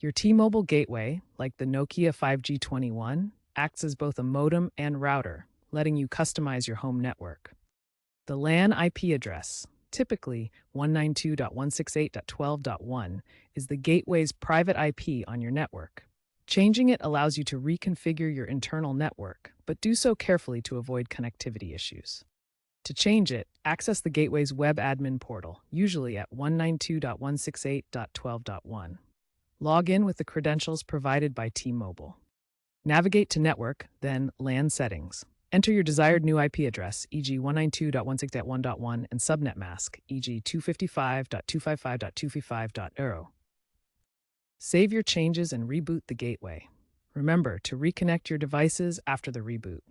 Your T-Mobile gateway, like the Nokia 5G21, acts as both a modem and router, letting you customize your home network. The LAN IP address, typically 192.168.12.1, is the gateway's private IP on your network. Changing it allows you to reconfigure your internal network, but do so carefully to avoid connectivity issues. To change it, access the gateway's web admin portal, usually at 192.168.12.1. Log in with the credentials provided by T-Mobile. Navigate to Network, then LAN Settings. Enter your desired new IP address, e.g. 192.168.1.1, and subnet mask, e.g. 255.255.255.0. Save your changes and reboot the gateway. Remember to reconnect your devices after the reboot.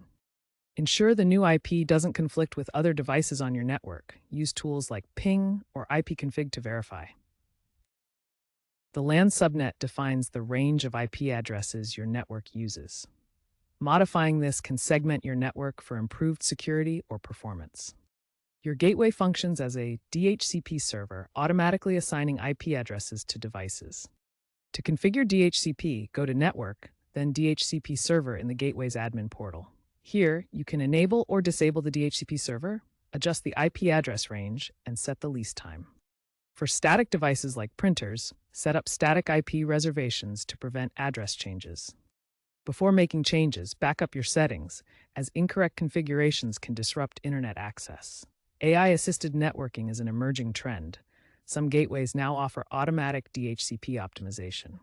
Ensure the new IP doesn't conflict with other devices on your network. Use tools like ping or ipconfig to verify. The LAN subnet defines the range of IP addresses your network uses. Modifying this can segment your network for improved security or performance. Your gateway functions as a DHCP server, automatically assigning IP addresses to devices. To configure DHCP, go to Network, then DHCP Server in the gateway's admin portal. Here, you can enable or disable the DHCP server, adjust the IP address range, and set the lease time. For static devices like printers, set up static IP reservations to prevent address changes. Before making changes, back up your settings, as incorrect configurations can disrupt internet access. AI-assisted networking is an emerging trend. Some gateways now offer automatic DHCP optimization.